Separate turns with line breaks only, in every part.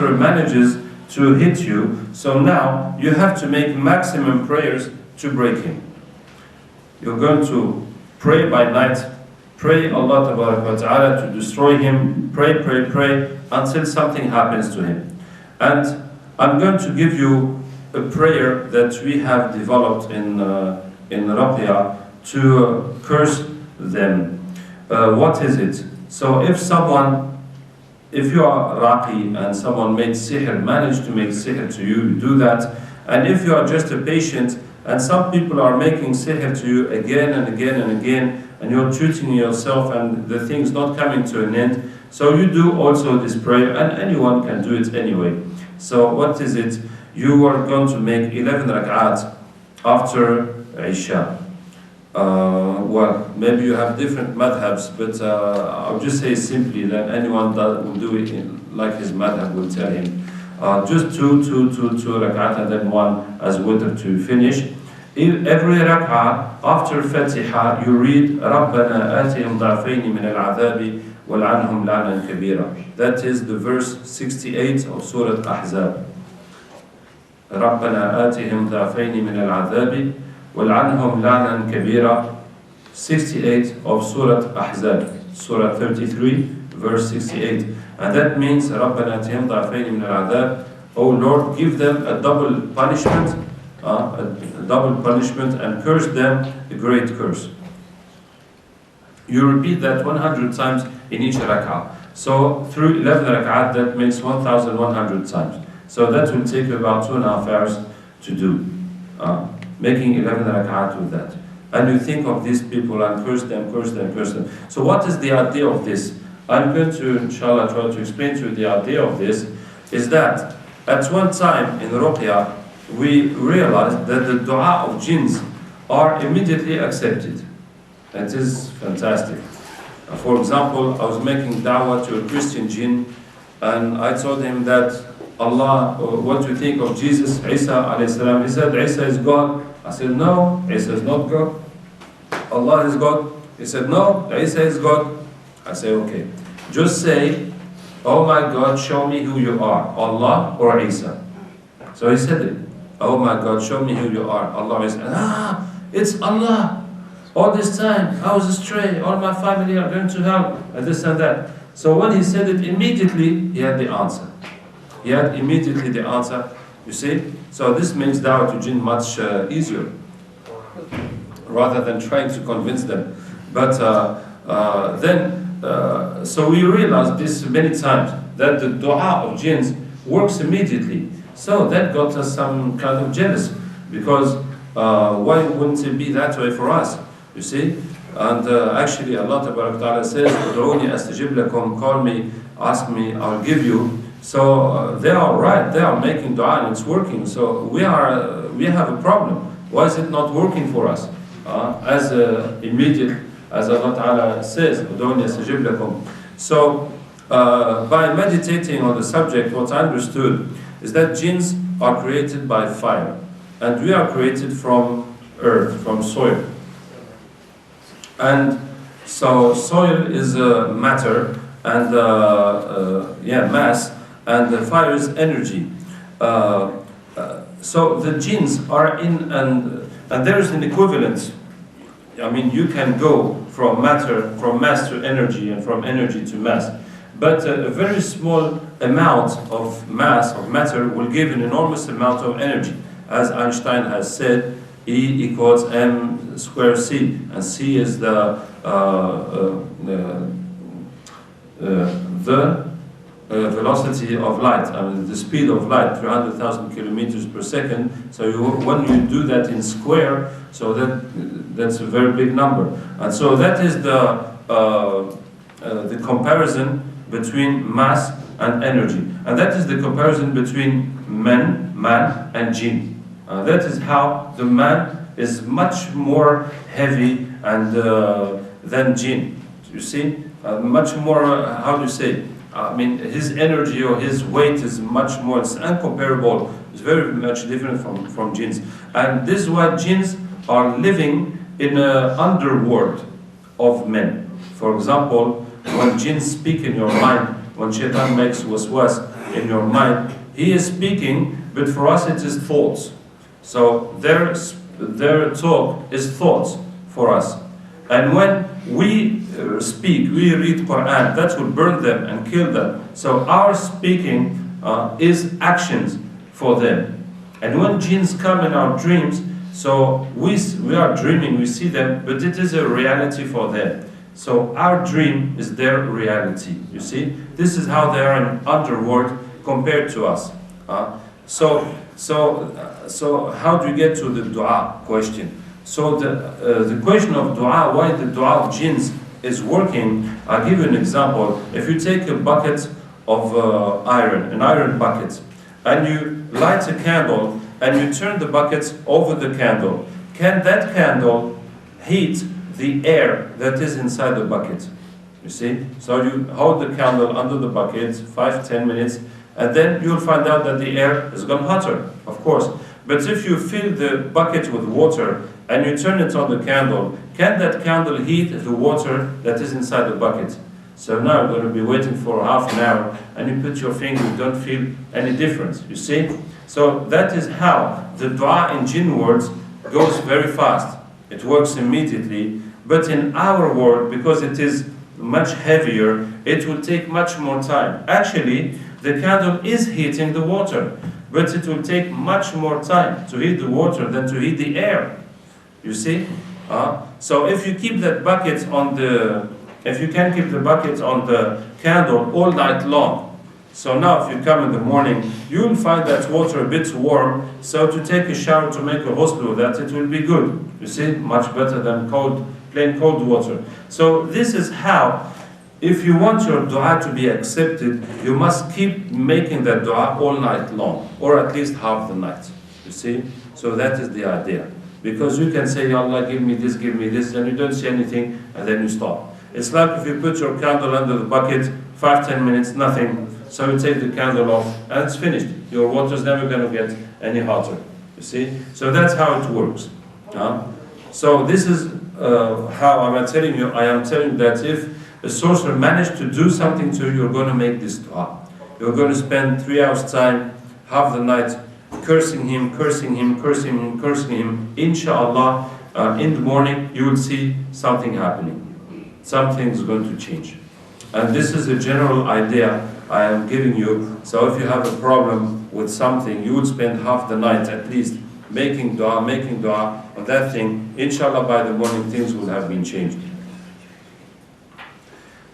sorcerer manages to hit you, so now you have to make maximum prayers to break him. You're going to pray by night, pray Allah Ta'ala to destroy him, pray until something happens to him. And I'm going to give you a prayer that we have developed in Ruqyah to curse them. What is it? So if you are Raqi and someone made sihr, managed to make sihr to you, do that. And if you are just a patient and some people are making sihr to you again and again and again, and you're treating yourself and the thing's not coming to an end, so you do also this prayer, and anyone can do it anyway. So what is it? You are going to make 11 rak'at after Isha. Well, maybe you have different madhabs, but I'll just say simply that anyone that will do it like his madhab will tell him. Just two rak'at and then one as witr to finish. Every rak'ah after Fatiha you read رَبَّنَا آتِهِمْ ضَعْفَيْنِ مِنَ الْعَذَابِ وَالْعَنْهُمْ لَعْنًا كَبِيرًا. That is the verse 68 of Surah Ahzab. رَبَّنَا آتِهِمْ ضَعْفَيْنِ مِنَ الْعَذَابِ وَالْعَنْهُمْ لَعْنًا كَبِيرًا. 68 of Surah Ahzab, Surah 33, verse 68. And that means رَبَّنَا آتِهِمْ ضَعْفَيْنِ مِنَ الْعَذَابِ. Oh Lord, give them a double punishment, and curse them a great curse. You repeat that 100 times in each rak'ah. So through 11 rak'at, that makes 1,100 times. So that will take you about 2.5 hours to do, making 11 rak'at with that. And you think of these people and curse them. So what is the idea of this? I'm going to, inshallah, try to explain to you the idea of this, is that at one time in Ruqyah, we realized that the dua of jinns are immediately accepted. That is fantastic. For example, I was making da'wah to a Christian jinn, and I told him that Allah, what do you think of Jesus, Isa alayhi salam? He said, Isa is God. I said, no, Isa is not God. Allah is God. He said, no, Isa is God. I said, okay. Just say, oh my God, show me who you are, Allah or Isa. So he said it. Oh my God, show me who you are, Allah or Isa. It's Allah. All this time, I was astray. All my family are going to hell, and this and that. So when he said it, immediately he had the answer. He had immediately the answer. You see? So this makes da'wah to jinn much easier, rather than trying to convince them. But so we realized this many times, that the dua of jinns works immediately. So that got us some kind of jealous, because why wouldn't it be that way for us? You see? And actually Allah Ta'ala says, "Ud'uni astajib lakum," call me, ask me, I'll give you. So they are right, they are making dua and it's working. So we have a problem. Why is it not working for us? As immediate as Allah Ta'ala says, "Ud'uni astajib lakum." So by meditating on the subject, what I understood is that jinns are created by fire, and we are created from earth, from soil. And so soil is matter, and mass, and the fire is energy. So the jinns are in, and there is an equivalent. I mean, you can go from mass to energy, and from energy to mass. But a very small amount of mass, of matter, will give an enormous amount of energy. As Einstein has said, E equals m squared c, and c is the velocity of light, I mean the speed of light, 300,000 kilometers per second. So when you do that in square, so that's a very big number. And so that is the comparison between mass and energy, and that is the comparison between man and jinn. That is how the man is much more heavy and than jinn. You see, much more. How do you say? I mean, his energy or his weight is much more. It's uncomparable. It's very much different from jinns. And this is why jinns are living in an underworld of men. For example, when jinns speak in your mind, when shaitan makes waswas, in your mind. He is speaking, but for us it is thoughts. So their talk is thoughts for us. And when we speak, we read Quran, that will burn them and kill them. So our speaking is actions for them. And when jinns come in our dreams, so we are dreaming, we see them, but it is a reality for them. So our dream is their reality, you see? This is how they are in underworld compared to us. So how do you get to the dua question? So the question of dua, why the dua of jinns is working, I'll give you an example. If you take a bucket of iron, an iron bucket, and you light a candle, and you turn the bucket over the candle, can that candle heat the air that is inside the bucket? You see? So you hold the candle under the bucket 5-10 minutes, and then you'll find out that the air has gone hotter, of course. But if you fill the bucket with water and you turn it on the candle, can that candle heat the water that is inside the bucket? So now you're going to be waiting for half an hour, and you put your finger, you don't feel any difference, you see? So that is how the dua in jinn words goes very fast. It works immediately. But in our world, because it is much heavier, it will take much more time. Actually, the candle is heating the water, but it will take much more time to heat the water than to heat the air. You see? So if you keep that bucket on the, if you can keep the bucket on the candle all night long, so now if you come in the morning, you will find that water a bit warm, so to take a shower to make a ghusl with that, it will be good. You see? Much better than plain cold water. So this is how, if you want your dua to be accepted, you must keep making that dua all night long, or at least half the night. You see? So that is the idea. Because you can say, Allah, give me this, and you don't see anything, and then you stop. It's like if you put your candle under the bucket, 5-10 minutes, nothing. So you take the candle off, and it's finished. Your water is never going to get any hotter. You see? So that's how it works. So this is how I am telling you that if a sorcerer managed to do something to you, you're going to make this dua. You're going to spend 3 hours time, half the night, cursing him. Inshallah, in the morning, you will see something happening. Something is going to change. And this is a general idea I am giving you. So if you have a problem with something, you would spend half the night at least making dua on that thing. Inshallah, by the morning, things will have been changed.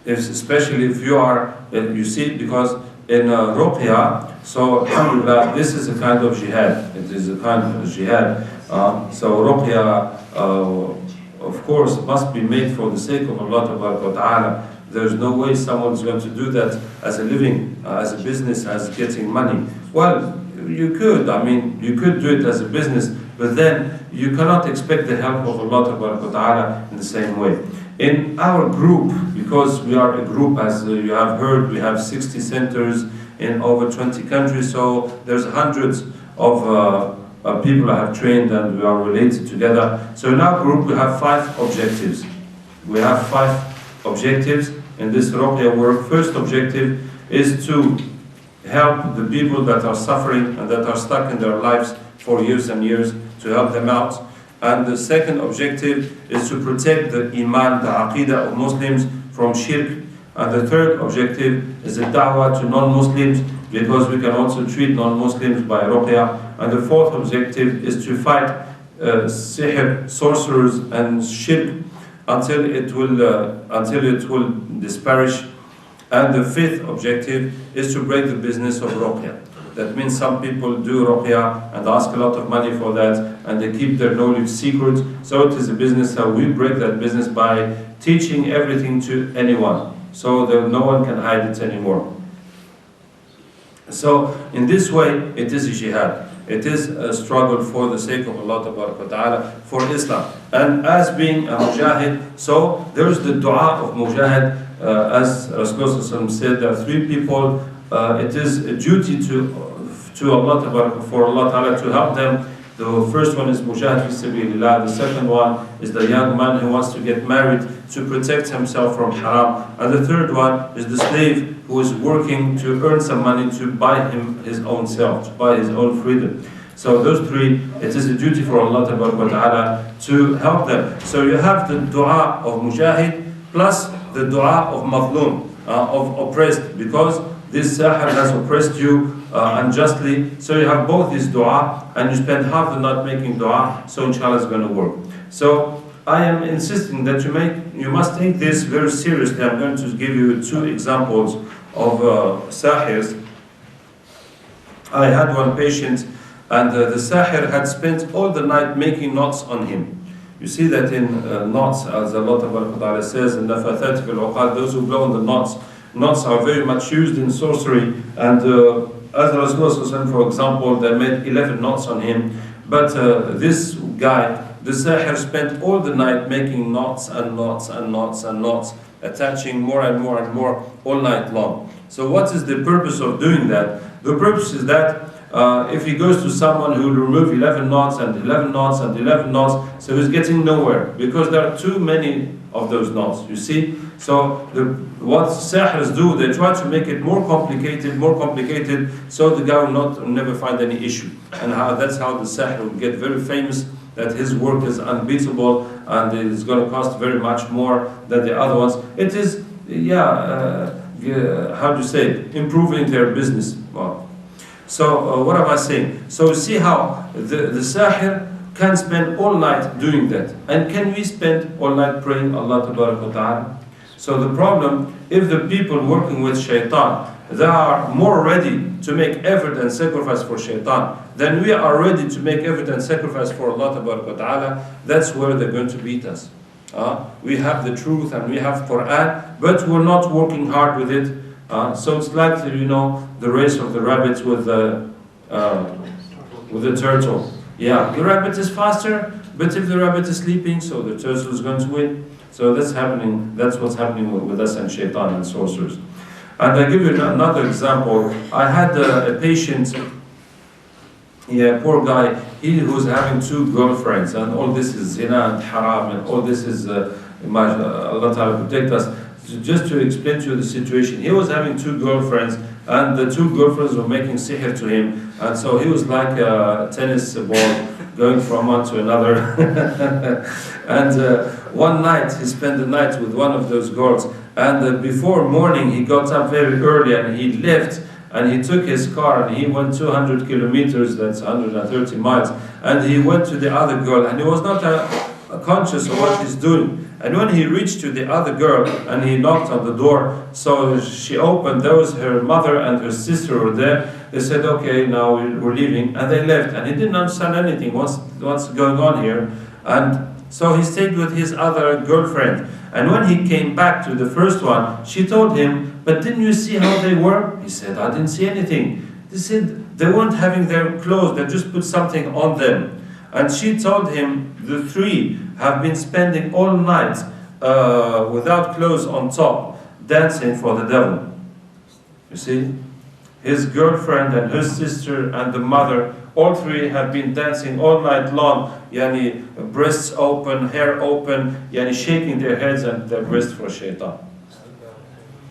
Especially if you are, you see, because in ruqyah, so alhamdulillah, this is a kind of jihad. It is a kind of jihad. So ruqyah, of course, must be made for the sake of Allah Ta'ala. There's no way someone is going to do that as a living, as a business, as getting money. Well, you could, you could do it as a business, but then you cannot expect the help of Allah Ta'ala in the same way. In our group, because we are a group, as you have heard, we have 60 centers in over 20 countries, so there's hundreds of people I have trained and we are related together. So in our group we have 5 objectives. We have 5 objectives in this ruqyah work. First objective is to help the people that are suffering and that are stuck in their lives for years and years, to help them out. And the second objective is to protect the iman, the aqidah of Muslims from shirk. And the third objective is a da'wah to non-Muslims, because we can also treat non-Muslims by ruqyah. And the fourth objective is to fight sihr, sorcerers and shirk until it will disparage. And the fifth objective is to break the business of ruqyah. That means some people do ruqyah and ask a lot of money for that, and they keep their knowledge secret. So it is a business, so we break that business by teaching everything to anyone, so that no one can hide it anymore. So in this way, it is a jihad. It is a struggle for the sake of Allah Ta'ala, for Islam. And as being a mujahid, so there's the dua of mujahid. As Rasulullah said, there are 3 people. It is a duty to Allah, for Allah Ta'ala to help them The first one is mujahid fi sabilillah. The second one is the young man who wants to get married to protect himself from haram. And the third one is the slave who is working to earn some money to buy him his own self, to buy his own freedom. So those three, it is a duty for Allah Ta'ala to help them. So you have the dua of mujahid plus the dua of mazlum, of oppressed, because this sahir has oppressed you unjustly. So you have both this dua, and you spend half the night making dua, so inshallah it's going to work. So I am insisting that you must take this very seriously. I'm going to give you 2 examples of sahirs. I had one patient, and the sahir had spent all the night making knots on him. You see that in knots, as Allah Ta'ala says in Nafathat fil Uqad, those who blow on the knots. Knots are very much used in sorcery, and as Rasulullah, for example, they made 11 knots on him. But this guy, the sahir, spent all the night making knots and knots and knots and knots, attaching more and more and more all night long. So what is the purpose of doing that? The purpose is that if he goes to someone who will remove 11 knots and 11 knots and 11 knots, so he's getting nowhere, because there are too many of those knots, you see? So what sahirs do, they try to make it more complicated, so the guy will never find any issue. And that's how the sahir will get very famous, that his work is unbeatable and it's going to cost very much more than the other ones. It is, how do you say, improving their business. Well, so what am I saying? So see how the sahir can spend all night doing that. And can we spend all night praying Allah Ta'ala? So the problem, if the people working with shaitan, they are more ready to make effort and sacrifice for shaitan than we are ready to make effort and sacrifice for Allah Ta'ala, that's where they're going to beat us. We have the truth and we have Quran, but we're not working hard with it. So it's like, the race of the rabbits with the turtle. Yeah, the rabbit is faster, but if the rabbit is sleeping, so the turtle is going to win. So that's what's happening with us and shaitan and sorcerers. And I give you another example. I had a patient, poor guy, he was having 2 girlfriends, and all this is zina and haram, and all this is, Allah Ta'ala protect us. Just to explain to you the situation, he was having 2 girlfriends, and the 2 girlfriends were making sihr to him, and so he was like a tennis ball going from one to another. And one night he spent the night with one of those girls, and before morning he got up very early and he left, and he took his car and he went 200 kilometers, that's 130 miles, and he went to the other girl, and he was not conscious of what he's doing. And when he reached to the other girl and he knocked on the door, so she opened, there was her mother and her sister were there. They said, okay, now we're leaving, and they left, and he didn't understand anything, what's going on here. And so he stayed with his other girlfriend, and when he came back to the first one, she told him, but didn't you see how they were? He said, I didn't see anything. They said they weren't having their clothes, they just put something on them. And she told him, the 3 have been spending all night without clothes on top, dancing for the devil. You see? His girlfriend and her sister and the mother, all 3 have been dancing all night long, breasts open, hair open, shaking their heads and their breasts for shaitan.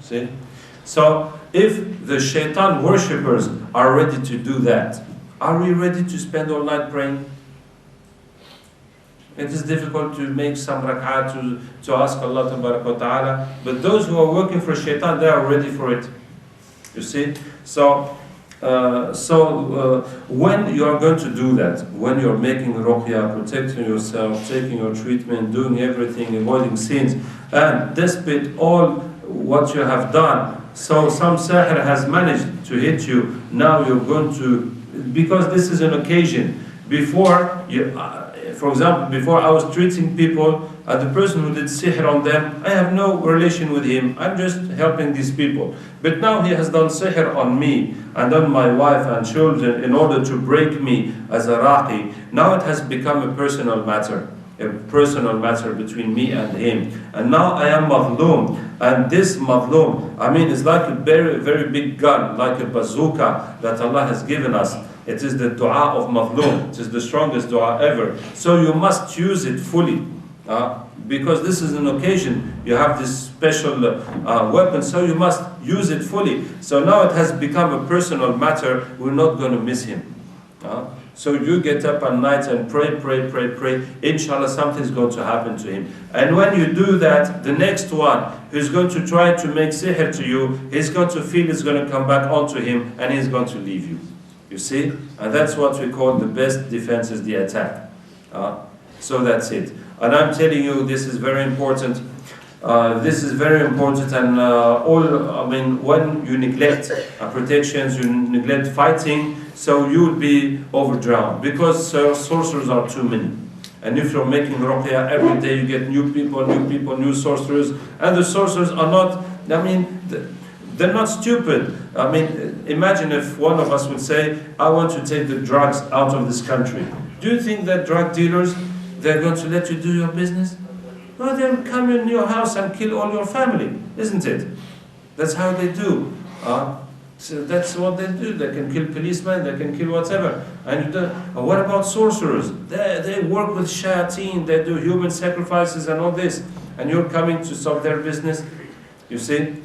See? So, if the shaitan worshippers are ready to do that, are we ready to spend all night praying? It is difficult to make some rak'ah to ask Allah Ta'ala, but those who are working for shaitan, they are ready for it. You see? So when you are going to do that, when you are making ruqyah, protecting yourself, taking your treatment, doing everything, avoiding sins, and despite all what you have done, so some sahir has managed to hit you, now you're going to, because this is an occasion, before you, for example, before I was treating people, the person who did sihr on them, I have no relation with him, I'm just helping these people. But now he has done sihr on me and on my wife and children in order to break me as a raqi. Now it has become a personal matter. a personal matter between me and him. And now I am madloom. And this madloom, I mean, it's like a very, very big gun, like a bazooka that Allah has given us. It is the dua of madloom. It is the strongest dua ever. So you must use it fully. Because this is an occasion, you have this special weapon, so you must use it fully. So now it has become a personal matter, we're not going to miss him. So you get up at night and pray, pray, pray, pray. Inshallah, something's going to happen to him. And when you do that, the next one who's going to try to make sihr to you, he's going to feel it's going to come back onto him and he's going to leave you. You see? And that's what we call the best defense is the attack. So that's it. And I'm telling you, this is very important. This is very important, and when you neglect protections, you neglect fighting, so you will be overdrowned because sorcerers are too many. And if you're making ruqyah every day, you get new people, new sorcerers, and the sorcerers are not, they're not stupid. Imagine if one of us would say, I want to take the drugs out of this country. Do you think that drug dealers, they're going to let you do your business? No, they'll come in your house and kill all your family, isn't it? That's how they do. So that's what they do. They can kill policemen, they can kill whatever. And what about sorcerers? They work with shayateen, they do human sacrifices and all this. And you're coming to stop their business? You see?